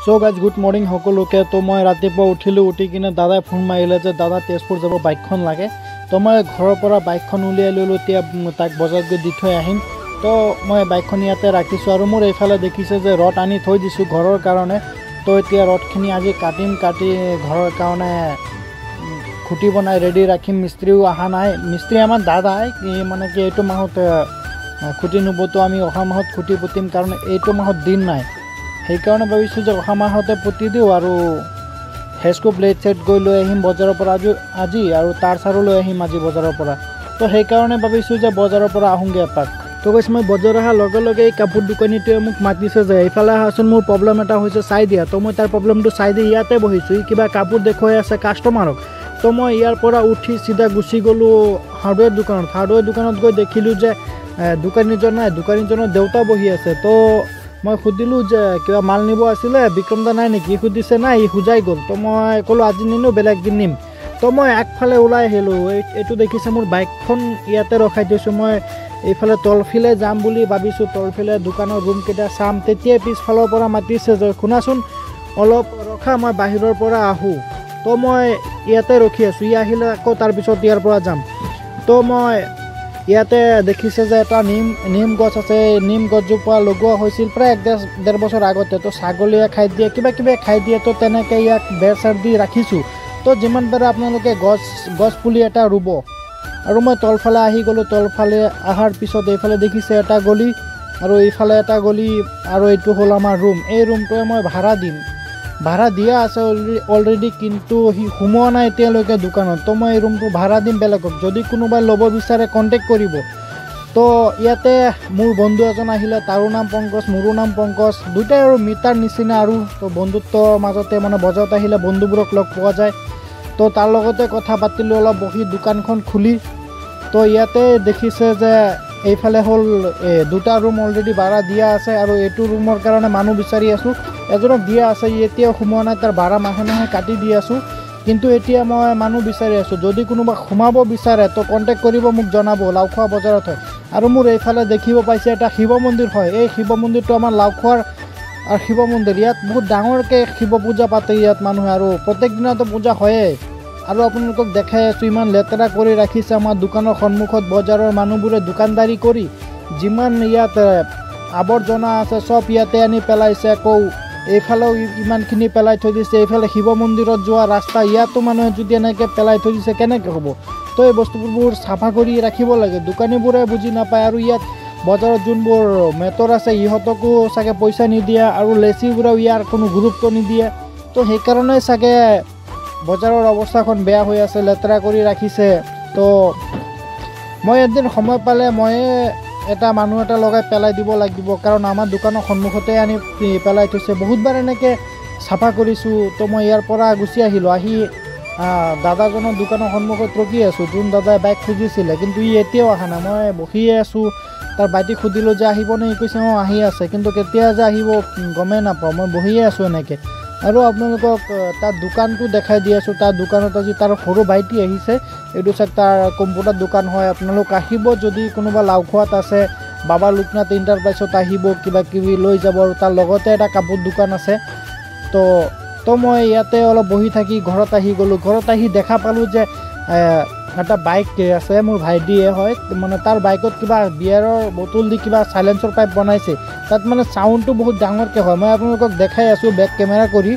सो guys good morning सकलोके। तो मैं रातिपुवा उठिलो, उठी किने दादाई फोन मारिले जे दादा तेजपुर যাব बाइकखन लागे। तो मैं घৰৰ পৰা बाइकखन उलियाই ললো, এতিয়া তাক বজাৰত গৈ দি থৈ আহিম। तो मैं बाइकखन ইয়াতে ৰাখিছোঁ আৰু মোৰ এইফালে দেখিছে যে ৰড আনি থৈ দিছোঁ ঘৰৰ কাৰণে। তো এতিয়া ৰডখিনি আজি কাটিম, কাটি ঘৰৰ কাৰণে খুঁটি বনাই ৰেডি ৰাখিম। মিস্ত্ৰীও অহা নাই, মিস্ত্ৰী আমাৰ দাদাই মানে কি এইটো মাহত খুঁটি নুবতো, আমি অহা মাহত খুঁটি পুতিম, কাৰণ এইটো মাহত দিন নাই। সেইকাৰণে ভাবিছোঁ যে অহা মাহতে পুতি দিওঁ আৰু হেচকো ব্লেড চেট গৈ লৈ আহিম বজাৰৰ পৰা আজি আৰু তাৰ চাৰো লৈ আহিম আজি বজাৰৰ পৰা। তো সেইকাৰণে ভাবিছোঁ যে বজাৰৰ পৰা আহোঁগৈ এপাক। তো কৈছোঁ মই বজাৰ অহাৰ লগে লগে এই কাপোৰ দোকানীটোৱে মোক মাতিছে যে এইফালে আহাচোন, মোৰ প্ৰব্লেম এটা হৈছে চাই দিয়া। তো মই তাৰ প্ৰব্লেমটো চাই দি ইয়াতে বহিছোঁ, কিবা কাপোৰ দেখুৱাই আছে কাষ্টমাৰক। তো মই ইয়াৰ পৰা উঠি চিধা গুচি গ'লোঁ হাৰ্ডৱেৰ দোকানত। হাৰ্ডৱেৰ দোকানত গৈ দেখিলোঁ যে দোকানীজন নাই, দোকানীজনৰ দেউতা বহি আছে। তো মই সুধিলোঁ যে কিবা মাল নিব আছিলে, বিক্ৰম দা নাই নেকি? সুধিছে নাই, ই সুজাই গ'ল। তো মই ক'লোঁ আজি নিনো, বেলেগ দিন নিম। তো মই আগফালে ওলাই আহিলোঁ। এইটো দেখিছে মোৰ বাইকখন ইয়াতে ৰখাই থৈছোঁ। মই এইফালে তলফালে যাম বুলি ভাবিছোঁ, তলফালে দোকানৰ ৰুমকেইটা চাম। তেতিয়াই পিছফালৰ পৰা মাতিছে যে শুনাচোন অলপ ৰখা, মই বাহিৰৰ পৰা আহোঁ। তো মই ইয়াতে ৰখি আছোঁ, ই আহিলে আকৌ তাৰপিছত ইয়াৰ পৰা যাম। তো মই ইয়াতে দেখিছে যে এটা নিম গছ আছে। নিম গছজোপা লগোৱা হৈছিল প্ৰায় 1.5 বছৰ আগতে। তো ছাগলীয়ে খাই দিয়ে, কিবা খাই দিয়ে। তো তেনেকৈ ইয়াক বেৰ চেৰ দি ৰাখিছোঁ। তো যিমান পাৰে আপোনালোকে গছ পুলি এটা ৰুব। আৰু মই তলফালে আহি গ'লোঁ। তলফালে অহাৰ পিছত এইফালে দেখিছে এটা গলি আৰু এইফালে এটা গলি, আৰু এইটো হ'ল আমাৰ ৰুম। এই ৰুমটোৱে মই ভাড়া দিম, ভাড়া দিয়া আছে অলৰেডি, কিন্তু সি সোমোৱা নাই এতিয়ালৈকে দোকানত। তো মই এই ৰুমটো ভাড়া দিম বেলেগক, যদি কোনোবাই ল'ব বিচাৰে কণ্টেক্ট কৰিব। তো ইয়াতে মোৰ বন্ধু এজন আহিলে, তাৰো নাম পংকজ, মোৰো নাম পংকজ, দুটাই আৰু মিটাৰ নিচিনা আৰু। তো বন্ধুত্বৰ মাজতে মানে বজাৰত আহিলে বন্ধুবোৰক লগ পোৱা যায়। তো তাৰ লগতে কথা পাতিলোঁ অলপ বহি দোকানখন খুলি। তো ইয়াতে দেখিছে যে এইফালে হ'ল দুটা ৰুম অলৰেডি ভাড়া দিয়া আছে, আৰু এইটো ৰুমৰ কাৰণে মানুহ বিচাৰি আছোঁ। এজনক দিয়া আছে, ই এতিয়াও সোমোৱা নাই, তাৰ ভাড়া মাহে মাহে কাটি দি আছোঁ। কিন্তু এতিয়া মই মানুহ বিচাৰি আছোঁ, যদি কোনোবা সোমাব বিচাৰে তো কণ্টেক্ট কৰিব, মোক জনাব। লাওখোৱা বজাৰত হয়। আৰু মোৰ এইফালে দেখিব পাইছে এটা শিৱ মন্দিৰ হয়। এই শিৱ মন্দিৰটো আমাৰ লাওখোৱাৰ আৰু শিৱ মন্দিৰ, ইয়াত বহুত ডাঙৰকৈ শিৱ পূজা পাতে ইয়াত মানুহে, আৰু প্ৰত্যেক দিনাতো পূজা হয়েই। আৰু আপোনালোকক দেখাই আছোঁ ইমান লেতেৰা কৰি ৰাখিছে আমাৰ দোকানৰ সন্মুখত। বজাৰৰ মানুহবোৰে দোকানদাৰী কৰি যিমান ইয়াত আৱৰ্জনা আছে চব ইয়াতে আনি পেলাইছে। আকৌ এইফালেও ইমানখিনি পেলাই থৈ দিছে। এইফালে শিৱ মন্দিৰত যোৱা ৰাস্তা, ইয়াতো মানুহে যদি এনেকৈ পেলাই থৈ দিছে কেনেকৈ হ'ব? তো এই বস্তুবোৰ চাফা কৰি ৰাখিব লাগে, দোকানীবোৰে বুজি নাপায়। আৰু ইয়াত বজাৰত যোনবোৰ মেটৰ আছে ইহঁতকো চাগে পইচা নিদিয়ে, আৰু লেচিবোৰেও ইয়াৰ কোনো গুৰুত্ব নিদিয়ে। তো সেইকাৰণে চাগে বজাৰৰ অৱস্থাখন বেয়া হৈ আছে, লেতেৰা কৰি ৰাখিছে। তো মই এদিন সময় পালে ময়ে এটা মানুহ এটা লগাই পেলাই দিব লাগিব, কাৰণ আমাৰ দোকানৰ সন্মুখতে আনি পেলাই থৈছে। বহুতবাৰ এনেকৈ চাফা কৰিছোঁ। তো মই ইয়াৰ পৰা গুচি আহিলোঁ, আহি দাদাজনৰ দোকানৰ সন্মুখত ৰখি আছোঁ, যোন দাদাই বাইক খুজিছিলে, কিন্তু ই এতিয়াও অহা নাই। মই বহিয়ে আছোঁ, তাৰ ভাইটিক সুধিলোঁ যে আহিবনে? ই কৈছে অঁ আহি আছে, কিন্তু কেতিয়া যে আহিব গমেই নাপাওঁ। মই বহিয়ে আছোঁ এনেকৈ। আৰু আপোনালোকক তাৰ দোকানটো দেখাই দি আছোঁ। তাৰ দোকানত আজি তাৰ সৰু ভাইটি আহিছে। এইটো চাওক তাৰ কম্পিউটাৰ দোকান হয়। আপোনালোক আহিব, যদি কোনোবা লাওখোৱাত আছে, বাবা লোকনাথ এণ্টাৰপ্ৰাইজত আহিব, কিবা কিবি লৈ যাব। আৰু তাৰ লগতে এটা কাপোৰ দোকান আছে। তো মই ইয়াতে অলপ বহি থাকি ঘৰত আহি গ'লোঁ। ঘৰত আহি দেখা পালোঁ যে এটা বাইক আছে, মোৰ ভাইটিয়ে হয়, মানে তাৰ বাইকত কিবা বিয়াৰৰ বটল দি কিবা চাইলেঞ্চৰ পাইপ বনাইছে। তাত মানে চাউণ্ডটো বহুত ডাঙৰকৈ হয়। মই আপোনালোকক দেখাই আছোঁ বেক কেমেৰা কৰি।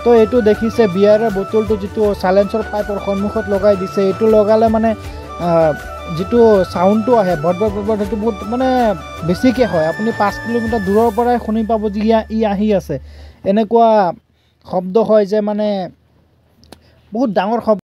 তো এইটো দেখিছে বিয়াৰৰ বটলটো যিটো চাইলেঞ্চৰ পাইপৰ সন্মুখত লগাই দিছে। এইটো লগালে মানে যিটো চাউণ্ডটো আহে ভট ভট ভট, সেইটো বহুত মানে বেছিকৈ হয়। আপুনি 5 কিলোমিটাৰ দূৰৰ পৰাই শুনি পাব যে ই আহি আছে। এনেকুৱা শব্দ হয় যে মানে বহুত ডাঙৰ শব্দ।